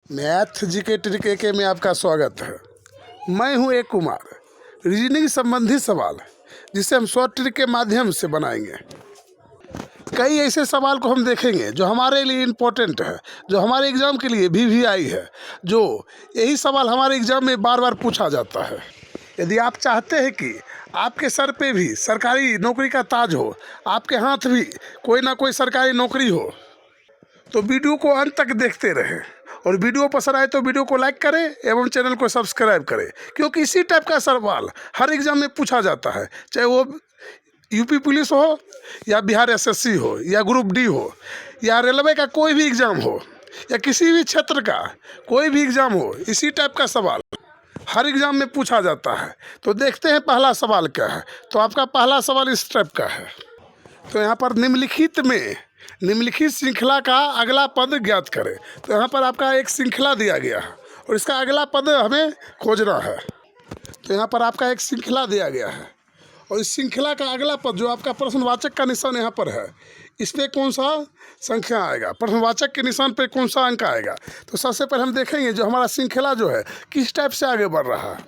Math GK trick के में आपका स्वागत है। मैं हूं एक कुमार। रीजनिंग संबंधी सवाल जिसे हम शॉर्ट ट्रिक के माध्यम से बनाएंगे। कई ऐसे सवाल को हम देखेंगे जो हमारे लिए इम्पोर्टेंट है, जो हमारे एग्ज़ाम के लिए वीवीआई है, जो यही सवाल हमारे एग्ज़ाम में बार बार पूछा जाता है। यदि आप चाहते हैं कि आपके सर पे भी सरकारी नौकरी का ताज हो, आपके हाथ भी कोई ना कोई सरकारी नौकरी हो, तो वीडियो को अंत तक देखते रहें। और वीडियो पसंद आए तो वीडियो को लाइक करें एवं चैनल को सब्सक्राइब करें, क्योंकि इसी टाइप का सवाल हर एग्ज़ाम में पूछा जाता है। चाहे वो यूपी पुलिस हो या बिहार एसएससी हो या ग्रुप डी हो या रेलवे का कोई भी एग्ज़ाम हो या किसी भी क्षेत्र का कोई भी एग्ज़ाम हो, इसी टाइप का सवाल हर एग्ज़ाम में पूछा जाता है। तो देखते हैं पहला सवाल क्या है। तो आपका पहला सवाल इस टाइप का है। तो यहाँ पर निम्नलिखित श्रृंखला का अगला पद ज्ञात करें। तो यहाँ पर आपका एक श्रृंखला दिया गया है और इसका अगला पद हमें खोजना है। तो यहाँ पर आपका एक श्रृंखला दिया गया है और इस श्रृंखला का अगला पद जो आपका प्रश्नवाचक का निशान यहाँ पर है, इस पर कौन सा संख्या आएगा, प्रश्नवाचक के निशान पर कौन सा अंक आएगा। तो सबसे पहले हम देखेंगे जो हमारा श्रृंखला जो है किस टाइप से आगे बढ़ रहा है,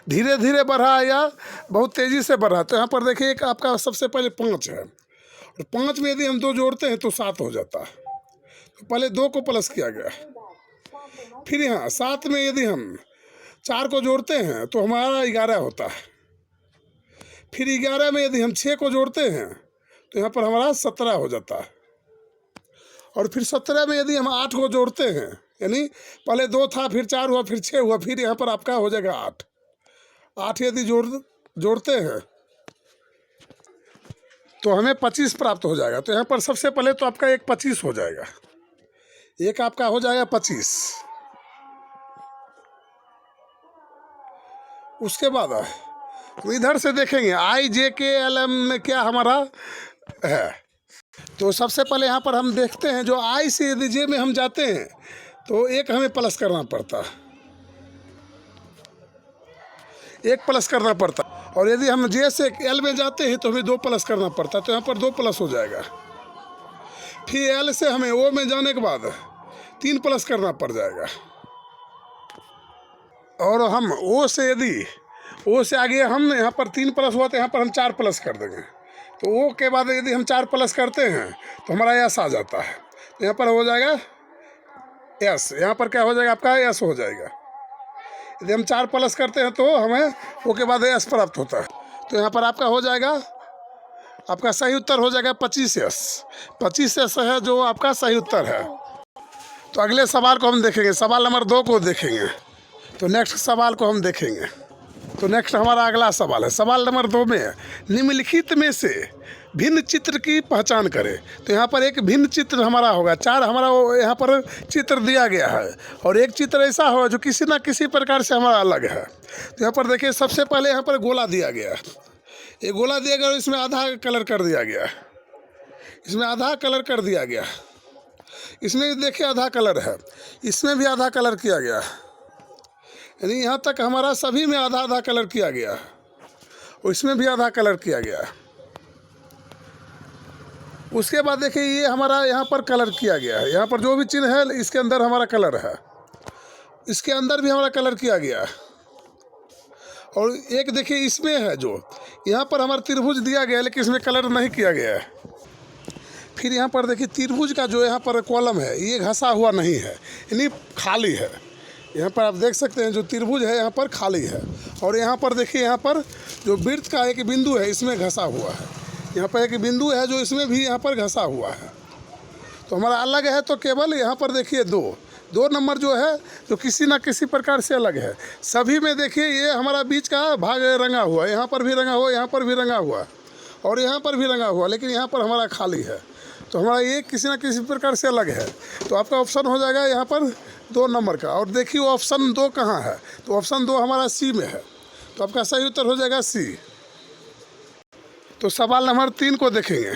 धीरे धीरे बढ़ रहा है या बहुत तेज़ी से बढ़ रहा है। तो यहाँ पर देखिए एक आपका सबसे पहले 5 है और 5 में यदि हम 2 जोड़ते हैं तो 7 हो जाता है। तो पहले 2 को प्लस किया गया। फिर यहाँ 7 में यदि हम 4 को जोड़ते हैं तो हमारा 11 होता है। फिर 11 में यदि हम 6 को जोड़ते हैं तो यहाँ पर हमारा 17 हो जाता है। और फिर 17 में यदि हम 8 को जोड़ते हैं, यानी पहले 2 था, फिर 4 हुआ, फिर 6 हुआ, फिर यहाँ पर आपका हो जाएगा 8। 8 यदि जोड़ते हैं तो हमें 25 प्राप्त हो जाएगा। तो यहाँ पर सबसे पहले तो आपका एक 25 हो जाएगा, एक आपका हो जाएगा 25। उसके बाद हम इधर से देखेंगे IJKLM में क्या हमारा है। तो सबसे पहले यहाँ पर हम देखते हैं जो I से यदि J में हम जाते हैं तो एक हमें प्लस करना पड़ता है, एक प्लस करना पड़ता है। और यदि हम J से L में जाते हैं तो हमें 2 प्लस करना पड़ता है। तो यहाँ पर 2 प्लस हो जाएगा। फिर L से हमें O में जाने के बाद 3 प्लस करना पड़ जाएगा। और हम O से आगे हम यहाँ पर 3 प्लस हुआ तो यहाँ पर हम 4 प्लस कर देंगे। तो O के बाद यदि हम 4 प्लस करते हैं तो हमारा S आ जाता है। तो यहाँ पर हो जाएगा S, यहाँ पर क्या हो जाएगा आपका S हो जाएगा। यदि हम 4 प्लस करते हैं तो हमें O के बाद S प्राप्त होता है। तो यहाँ पर आपका हो जाएगा, आपका सही उत्तर हो जाएगा 25S। 25S है जो आपका सही उत्तर है। तो अगले सवाल को हम देखेंगे, सवाल नंबर 2 को देखेंगे। तो नेक्स्ट सवाल को हम देखेंगे। तो नेक्स्ट हमारा अगला सवाल है। सवाल नंबर 2 में निम्नलिखित में से भिन्न चित्र की पहचान करें। तो यहाँ पर एक भिन्न चित्र हमारा होगा। 4 हमारा यहाँ पर चित्र दिया गया है और एक चित्र ऐसा होगा जो किसी ना किसी प्रकार से हमारा अलग है। तो यहाँ पर देखिए सबसे पहले यहाँ पर गोला दिया गया है। ये गोला दिया गया और इसमें आधा कलर कर दिया गया, इसमें आधा कलर कर दिया गया, इसमें देखिए आधा कलर है, इसमें भी आधा कलर किया गया, यानी यहाँ तक हमारा सभी में आधा आधा कलर किया गया और इसमें भी आधा कलर किया गया। उसके बाद देखिए ये हमारा यहाँ पर कलर किया गया है। यहाँ पर जो भी चिन्ह है इसके अंदर हमारा कलर है, इसके अंदर भी हमारा कलर किया गया। और एक देखिए इसमें है जो यहाँ पर हमारा त्रिभुज दिया गया है लेकिन इसमें कलर नहीं किया गया है। फिर यहाँ पर देखिए त्रिभुज का जो यहाँ पर कॉलम है ये घसा हुआ नहीं है, यानी खाली है। यहाँ पर आप देख सकते हैं जो त्रिभुज है यहाँ पर खाली है। और यहाँ पर देखिए यहाँ पर जो वृत्त का एक बिंदु है इसमें घसा हुआ है, यहाँ पर एक बिंदु है जो इसमें भी यहाँ पर घसा हुआ है। तो हमारा अलग है तो केवल यहाँ पर देखिए 2 नंबर जो है जो किसी ना किसी प्रकार से अलग है। सभी में देखिए ये हमारा बीच का भाग रंगा हुआ, यहाँ पर भी रंगा हुआ, यहाँ पर भी रंगा हुआ और यहाँ पर भी रंगा हुआ, लेकिन यहाँ पर हमारा खाली है। तो हमारा ये किसी ना किसी प्रकार से अलग है। तो आपका ऑप्शन हो जाएगा यहाँ पर 2 नंबर का। और देखिए ऑप्शन 2 कहाँ है, तो ऑप्शन 2 हमारा C में है। तो आपका सही उत्तर हो जाएगा C। तो सवाल नंबर 3 को देखेंगे।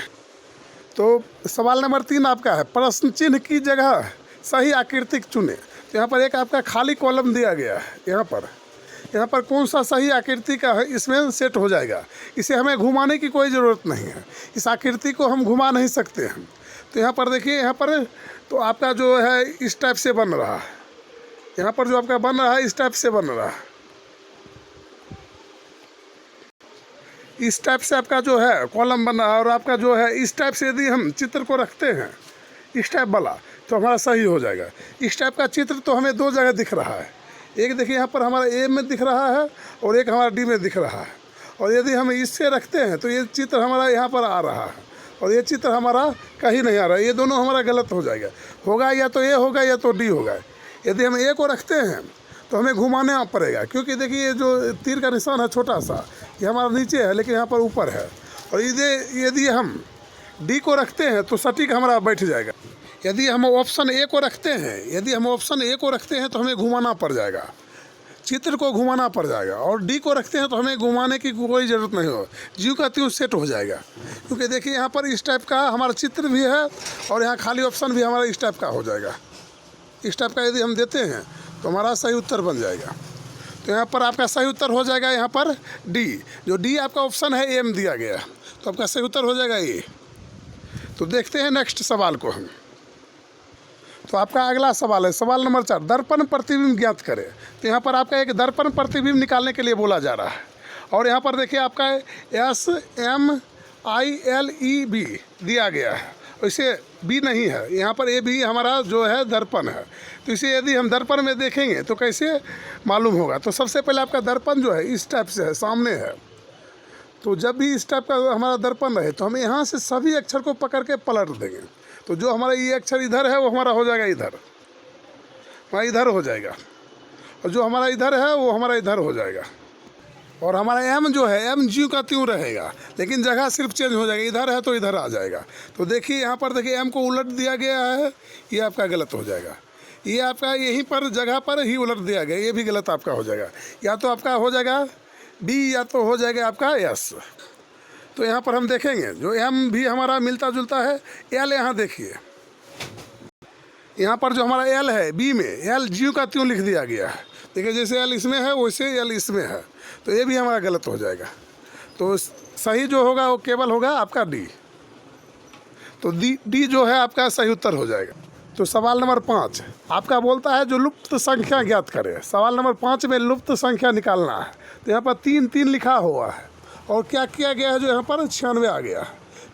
तो सवाल नंबर 3 आपका है प्रश्न चिन्ह की जगह सही आकृति चुने। तो यहाँ पर एक आपका खाली कॉलम दिया गया है, यहाँ पर कौन सा सही आकृति का है इसमें सेट हो जाएगा। इसे हमें घुमाने की कोई ज़रूरत नहीं है, इस आकृति को हम घुमा नहीं सकते हैं। तो यहाँ पर देखिए यहाँ पर तो आपका जो है इस टाइप से बन रहा है, यहाँ पर जो आपका बन रहा है इस टाइप से बन रहा है, इस टाइप से आपका जो है कॉलम बन रहा है। और आपका जो है इस टाइप से यदि हम चित्र को रखते हैं इस टाइप वाला तो हमारा सही हो जाएगा। इस टाइप का चित्र तो हमें दो जगह दिख रहा है, एक देखिए यहाँ पर हमारा ए में दिख रहा है और एक हमारा डी में दिख रहा है। और यदि हम इससे रखते हैं तो ये चित्र हमारा यहाँ पर आ रहा है और ये चित्र हमारा कहीं नहीं आ रहा है, ये दोनों हमारा गलत हो जाएगा। होगा या तो ए होगा या तो डी होगा। यदि हम ए को रखते हैं तो हमें घुमाना पड़ेगा, क्योंकि देखिए ये जो तीर का निशान है छोटा सा ये हमारा नीचे है लेकिन यहाँ पर ऊपर है। और यदि हम डी को रखते हैं तो सटीक हमारा बैठ जाएगा। यदि हम ऑप्शन ए को रखते हैं तो हमें घुमाना पड़ जाएगा, चित्र को घुमाना पड़ जाएगा। और डी को रखते हैं तो हमें घुमाने की कोई ज़रूरत नहीं हो, ज्यों का त्यों सेट हो जाएगा। क्योंकि देखिए यहाँ पर इस टाइप का हमारा चित्र भी है और यहाँ खाली ऑप्शन भी हमारा इस टाइप का हो जाएगा। इस टाइप का यदि हम देते हैं तो हमारा सही उत्तर बन जाएगा। तो यहाँ पर आपका सही उत्तर हो जाएगा यहाँ पर डी। जो डी आपका ऑप्शन है एम दिया गया, तो आपका सही उत्तर हो जाएगा ए। तो देखते हैं नेक्स्ट सवाल को हम। तो आपका अगला सवाल है सवाल नंबर 4, दर्पण प्रतिबिंब ज्ञात करें। तो यहाँ पर आपका एक दर्पण प्रतिबिंब निकालने के लिए बोला जा रहा है। और यहाँ पर देखिए आपका SMILEB दिया गया है, इसे बी नहीं है, यहाँ पर ए भी हमारा जो है दर्पण है। तो इसे यदि हम दर्पण में देखेंगे तो कैसे मालूम होगा। तो सबसे पहले आपका दर्पण जो है इस टाइप से है, सामने है। तो जब भी इस टाइप का हमारा दर्पण रहे तो हम यहाँ से सभी अक्षर को पकड़ के पलट देंगे। तो जो हमारा ये अक्षर इधर है वो हमारा हो जाएगा इधर, हमारा इधर हो जाएगा। और जो हमारा इधर है वो हमारा इधर हो जाएगा। और हमारा एम जो है एम ज्यों का त्यों रहेगा, लेकिन जगह सिर्फ चेंज हो जाएगा, इधर है तो इधर आ जाएगा। तो देखिए यहाँ पर देखिए एम को उलट दिया गया है, ये आपका गलत हो जाएगा। ये आपका यहीं पर जगह पर ही उलट दिया गया, ये भी गलत आपका हो जाएगा। या तो आपका हो जाएगा बी या तो हो जाएगा आपका एस। तो यहाँ पर हम देखेंगे जो एम भी हमारा मिलता जुलता है। एल यहाँ देखिए, यहाँ पर जो हमारा एल है बी में एल ज्यों का त्यों लिख दिया गया है। देखिए जैसे एल इसमें है वैसे एल इसमें है, तो ये भी हमारा गलत हो जाएगा। तो सही जो होगा वो केवल होगा आपका डी। तो डी जो है आपका सही उत्तर हो जाएगा। तो सवाल नंबर 5 आपका बोलता है जो लुप्त संख्या ज्ञात करें। सवाल नंबर 5 में लुप्त संख्या निकालना है। तो यहाँ पर 3 लिखा हुआ है और क्या किया गया है जो यहाँ पर 96 आ गया।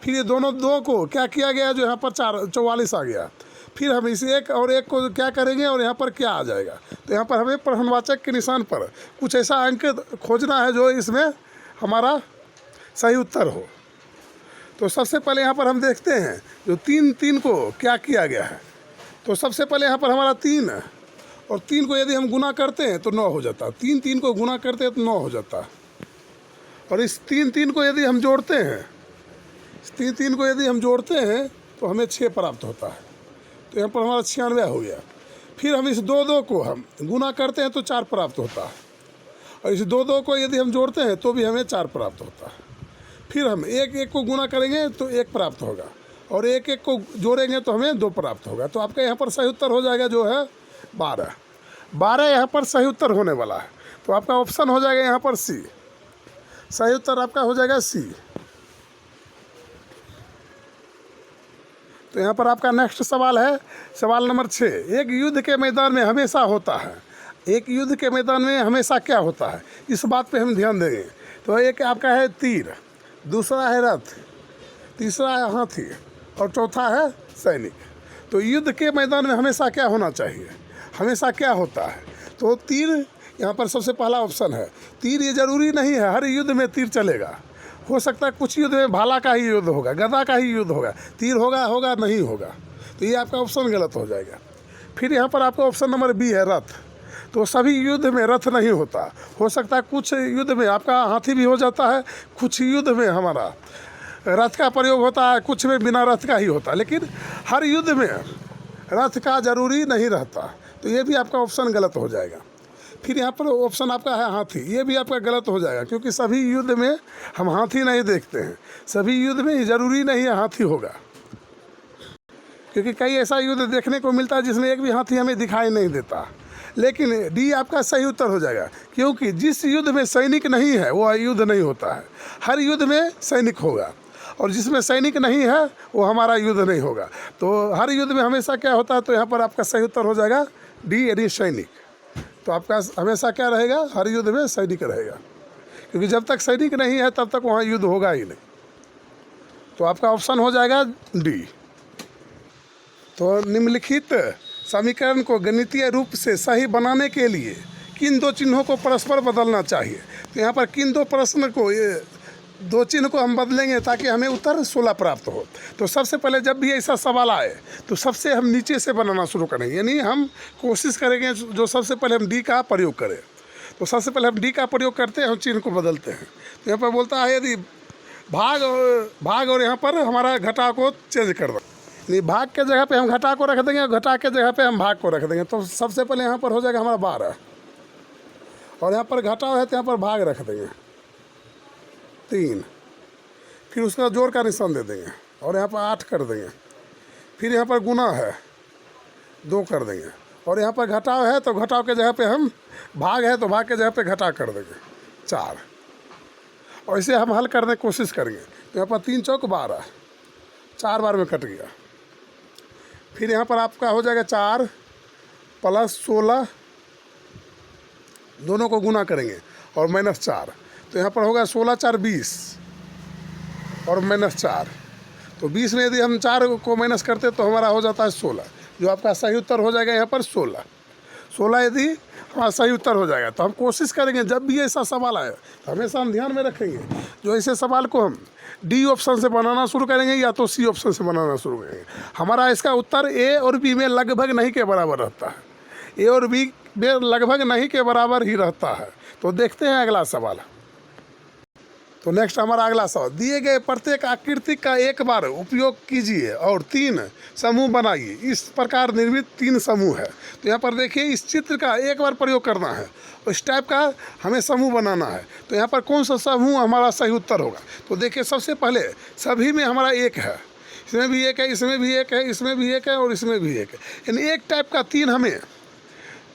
फिर ये दोनों दो को क्या किया गया जो यहाँ पर 44 आ गया। फिर हम इस एक और एक को क्या करेंगे और यहाँ पर क्या आ जाएगा। तो यहाँ पर हमें प्रश्नवाचक के निशान पर कुछ ऐसा अंक खोजना है जो इसमें हमारा सही उत्तर हो। तो सबसे पहले यहाँ पर हम देखते हैं जो 3 को क्या किया गया है। तो सबसे पहले यहाँ पर हमारा 3 है और 3 को यदि हम गुना करते हैं तो 9 हो जाता। 3 को गुना करते हैं तो 9 हो जाता। और इस 3 को यदि हम जोड़ते हैं, इस 3 को यदि हम जोड़ते हैं तो हमें 6 प्राप्त होता है। तो यहाँ पर हमारा 96 हो गया। फिर हम इस 2 को हम गुना करते हैं तो 4 प्राप्त होता है। और इस 2 को यदि हम जोड़ते हैं तो भी हमें 4 प्राप्त होता है। फिर हम 1 को गुना करेंगे तो 1 प्राप्त होगा और 1 को जोड़ेंगे तो हमें 2 प्राप्त होगा। तो आपका यहाँ पर सही उत्तर हो जाएगा जो है 12 यहाँ पर सही उत्तर होने वाला है। तो आपका ऑप्शन हो जाएगा यहाँ पर सी। सही उत्तर आपका हो जाएगा सी। तो यहाँ पर आपका नेक्स्ट सवाल है सवाल नंबर 6, एक युद्ध के मैदान में हमेशा होता है। एक युद्ध के मैदान में हमेशा क्या होता है, इस बात पे हम ध्यान देंगे। तो एक आपका है तीर, दूसरा है रथ, तीसरा है हाथी और चौथा है सैनिक। तो युद्ध के मैदान में हमेशा क्या होना चाहिए, हमेशा क्या होता है। तो तीर यहाँ पर सबसे पहला ऑप्शन है। तीर ये जरूरी नहीं है हर युद्ध में तीर चलेगा, हो सकता है कुछ युद्ध में भाला का ही युद्ध होगा, गदा का ही युद्ध होगा, तीर होगा नहीं होगा। तो ये आपका ऑप्शन गलत हो जाएगा। फिर यहाँ पर आपका ऑप्शन नंबर बी है रथ। तो सभी युद्ध में रथ नहीं होता, हो सकता है कुछ युद्ध में आपका हाथी भी हो जाता है, कुछ युद्ध में हमारा रथ का प्रयोग होता है, कुछ में बिना रथ का ही होता है, लेकिन हर युद्ध में रथ का जरूरी नहीं रहता। तो ये भी आपका ऑप्शन गलत हो जाएगा। फिर यहाँ पर ऑप्शन आपका है हाथी, ये भी आपका गलत हो जाएगा, क्योंकि सभी युद्ध में हम हाथी नहीं देखते हैं, सभी युद्ध में ज़रूरी नहीं है हाथी होगा, क्योंकि कई ऐसा युद्ध देखने को मिलता है जिसमें एक भी हाथी हमें दिखाई नहीं देता। लेकिन डी आपका सही उत्तर हो जाएगा, क्योंकि जिस युद्ध में सैनिक नहीं है वो युद्ध नहीं होता है। हर युद्ध में सैनिक होगा और जिसमें सैनिक नहीं है वो हमारा युद्ध नहीं होगा। तो हर युद्ध में हमेशा क्या होता है, तो यहाँ पर आपका सही उत्तर हो जाएगा डी यानी सैनिक। तो आपका हमेशा क्या रहेगा, हर युद्ध में सैनिक रहेगा, क्योंकि जब तक सैनिक नहीं है तब तक वहाँ युद्ध होगा ही नहीं। तो आपका ऑप्शन हो जाएगा डी। तो निम्नलिखित समीकरण को गणितीय रूप से सही बनाने के लिए किन दो चिन्हों को परस्पर बदलना चाहिए। तो यहाँ पर किन दो प्रश्न को, ये दो चिन्ह को हम बदलेंगे ताकि हमें उत्तर 16 प्राप्त हो। तो सबसे पहले जब भी ऐसा सवाल आए तो सबसे हम नीचे से बनाना शुरू करेंगे, यानी हम कोशिश करेंगे जो सबसे पहले हम डी का प्रयोग करें। तो सबसे पहले हम डी का प्रयोग करते हैं, हम चिन्ह को बदलते हैं। तो यहाँ पर बोलता है यदि भाग और यहाँ पर हमारा घटा को चेंज कर दो, नहीं भाग के जगह पे हम घटा को रख देंगे और घटा के जगह पे हम भाग को रख देंगे। तो सबसे पहले यहाँ पर हो जाएगा हमारा 12 और यहाँ पर घटा है तो यहाँ पर भाग रख देंगे 3, फिर उसका जोड़ का निशान दे देंगे और यहाँ पर 8 कर देंगे। फिर यहाँ पर गुना है 2 कर देंगे और यहाँ पर घटाव है तो घटाव के जगह पे हम भाग है तो भाग के जगह पे घटा कर देंगे 4। और इसे हम हल करने की कोशिश करेंगे। तो यहाँ पर 3 चौक 12, 4 बार में कट गया। फिर यहाँ पर आपका हो जाएगा 4 + 16, दोनों को गुना करेंगे और -4। तो यहाँ पर होगा 16 × 4 = 20 और -4। तो 20 में यदि हम 4 को माइनस करते तो हमारा हो जाता है 16, जो आपका सही उत्तर हो जाएगा यहाँ पर 16 यदि हमारा सही उत्तर हो जाएगा। तो हम कोशिश करेंगे जब भी ऐसा सवाल आए तो हमेशा हम ध्यान में रखेंगे जो ऐसे सवाल को हम डी ऑप्शन से बनाना शुरू करेंगे या तो सी ऑप्शन से बनाना शुरू करेंगे। हमारा इसका उत्तर ए और बी में लगभग नहीं के बराबर रहता है, ए और बी में लगभग नहीं के बराबर ही रहता है। तो देखते हैं अगला सवाल। तो नेक्स्ट हमारा अगला सवाल, दिए गए प्रत्येक आकृति का एक बार उपयोग कीजिए और 3 समूह बनाइए। इस प्रकार निर्मित 3 समूह है। तो यहाँ पर देखिए इस चित्र का एक बार प्रयोग करना है और इस टाइप का हमें समूह बनाना है। तो यहाँ पर कौन सा समूह हमारा सही उत्तर होगा। तो देखिए सबसे पहले सभी में हमारा 1 है, इसमें भी 1 है, इसमें भी 1 है, इसमें भी 1 है और इसमें भी 1 है, यानी एक टाइप का 3 हमें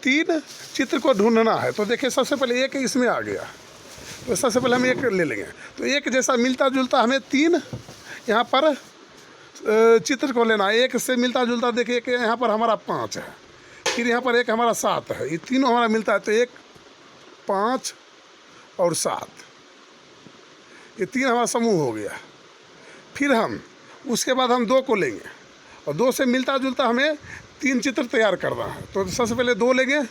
3 चित्र को ढूंढना है। तो देखिए सबसे पहले 1 इसमें आ गया, तो सबसे पहले हम 1 ले लेंगे। तो 1 जैसा मिलता जुलता हमें 3 यहाँ पर चित्र को लेना है। 1 से मिलता जुलता देखिए कि यहाँ पर हमारा 5 है, फिर यहाँ पर 1 हमारा 7 है, ये तीनों हमारा मिलता है। तो 1 5 और 7, ये 3 हमारा समूह हो गया। फिर हम उसके बाद हम 2 को लेंगे और 2 से मिलता जुलता हमें 3 चित्र तैयार करना है। तो सबसे पहले 2 लेंगे,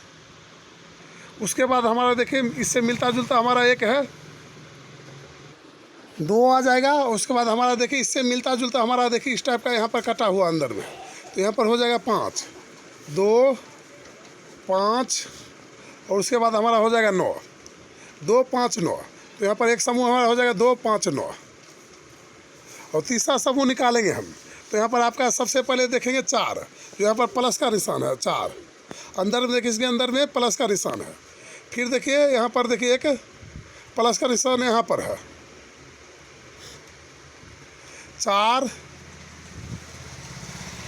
उसके बाद हमारा देखिए इससे मिलता जुलता हमारा 1 है, 2 आ जाएगा। उसके बाद हमारा देखिए इससे मिलता जुलता हमारा देखिए इस टाइप का यहाँ पर कटा हुआ अंदर में, तो यहाँ पर हो जाएगा 5, 2 5 और उसके बाद हमारा हो जाएगा 9, 2 5 9। तो यहाँ पर एक समूह हमारा हो जाएगा 2 5 9 और तीसरा समूह निकालेंगे हम। तो यहाँ पर आपका सबसे पहले देखेंगे 4, जो यहाँ पर प्लस का निशान है 4, अंदर में देखिए इसके अंदर में प्लस का निशान है। फिर देखिए यहाँ पर देखिए 1 प्लस का निशान यहाँ पर है, 4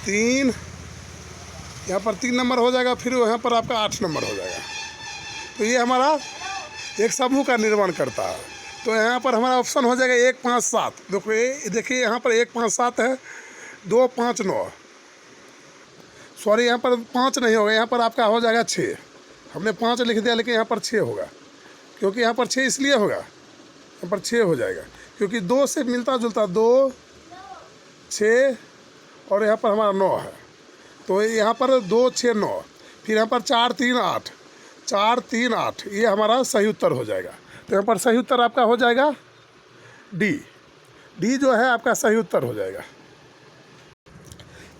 3, यहाँ पर 3 नंबर हो जाएगा, फिर यहाँ पर आपका 8 नंबर हो जाएगा। तो ये हमारा एक समूह का निर्माण करता है। तो यहाँ पर हमारा ऑप्शन हो जाएगा 1 5 7। देखिए यहाँ पर 1 5 7 है, 2 5 9, सॉरी यहाँ पर 5 नहीं होगा, यहाँ पर आपका हो जाएगा 6। हमने 5 लिख दिया लेकिन यहाँ पर 6 होगा, क्योंकि यहाँ पर 6 इसलिए होगा, यहाँ पर 6 हो जाएगा क्योंकि 2 से मिलता जुलता 2 6 और यहाँ पर हमारा 9 है। तो यहाँ पर 2 6 9, फिर यहाँ पर 4 3 8, 4 3 8, ये हमारा सही उत्तर हो जाएगा। तो यहाँ पर सही उत्तर आपका हो जाएगा डी जो है आपका सही उत्तर हो जाएगा।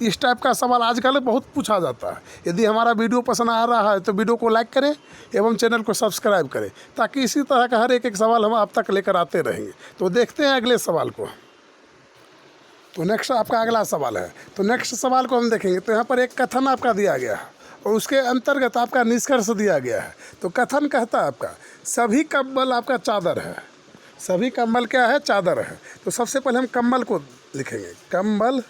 इस टाइप का सवाल आजकल बहुत पूछा जाता है। यदि हमारा वीडियो पसंद आ रहा है तो वीडियो को लाइक करें एवं चैनल को सब्सक्राइब करें, ताकि इसी तरह का हर एक सवाल हम आप तक लेकर आते रहेंगे। तो देखते हैं अगले सवाल को। तो नेक्स्ट आपका अगला सवाल है। तो नेक्स्ट सवाल को हम देखेंगे। तो यहाँ पर एक कथन आपका दिया गया है और उसके अंतर्गत आपका निष्कर्ष दिया गया है। तो कथन कहता है आपका सभी कंबल आपका चादर है। सभी कंबल क्या है? चादर है। तो सबसे पहले हम कंबल को लिखेंगे। कंबल,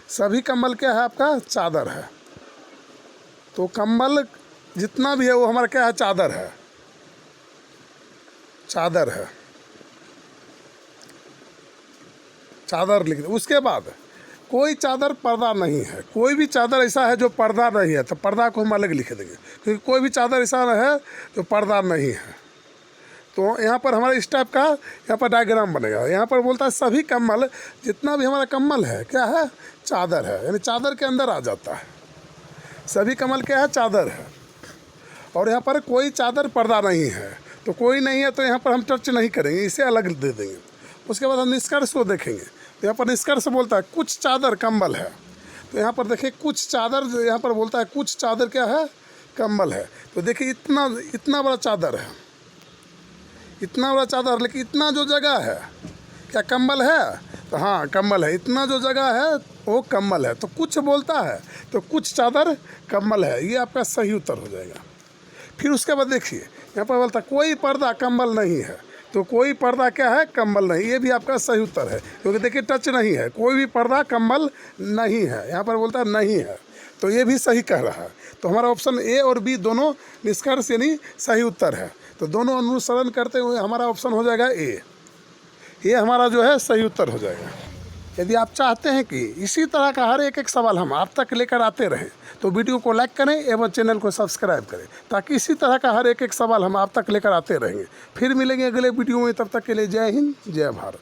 सभी कंबल क्या है आपका? चादर है। तो कंबल जितना भी है वो हमारा क्या है? चादर है। चादर है, चादर लिख दो। उसके बाद कोई चादर पर्दा नहीं है। कोई भी चादर ऐसा है जो पर्दा नहीं है तो पर्दा को हम अलग लिख देंगे, क्योंकि कोई भी चादर ऐसा है जो पर्दा नहीं है। तो यहाँ पर हमारा इस टाइप का यहाँ पर डायग्राम बनेगा। यहाँ पर बोलता है सभी कम्बल, जितना भी हमारा कम्बल है क्या है, चादर है, यानी चादर के अंदर आ जाता है। सभी कम्बल क्या है, चादर है। और यहाँ पर कोई चादर पर्दा नहीं है, तो कोई नहीं है तो यहाँ पर हम टच नहीं करेंगे, इसे अलग दे देंगे। उसके बाद हम निष्कर्ष को देखेंगे, तो यहाँ पर निष्कर्ष बोलता है कुछ चादर कम्बल है। तो यहाँ पर देखिए कुछ चादर, यहाँ पर बोलता है कुछ चादर क्या है, कम्बल है। तो देखिए इतना बड़ा चादर है, इतना बड़ा चादर, लेकिन इतना जो जगह है क्या कम्बल है, तो हाँ कम्बल है। इतना जो जगह है वो कम्बल है। तो कुछ बोलता है तो कुछ चादर कम्बल है, ये आपका सही उत्तर हो जाएगा। फिर उसके बाद देखिए यहाँ पर बोलता है कोई पर्दा कम्बल नहीं है, तो कोई पर्दा क्या है, कम्बल नहीं, ये भी आपका सही उत्तर है, क्योंकि देखिए टच नहीं है, कोई भी पर्दा कम्बल नहीं है। यहाँ पर बोलता है नहीं है, तो ये भी सही कह रहा है। तो हमारा ऑप्शन ए और बी दोनों निष्कर्ष यानी सही उत्तर है। तो दोनों अनुसरण करते हुए हमारा ऑप्शन हो जाएगा ए, ये हमारा जो है सही उत्तर हो जाएगा। यदि आप चाहते हैं कि इसी तरह का हर एक सवाल हम आप तक लेकर आते रहें, तो वीडियो को लाइक करें एवं चैनल को सब्सक्राइब करें, ताकि इसी तरह का हर एक सवाल हम आप तक लेकर आते रहेंगे। फिर मिलेंगे अगले वीडियो में, तब तक के लिए जय हिंद, जय भारत।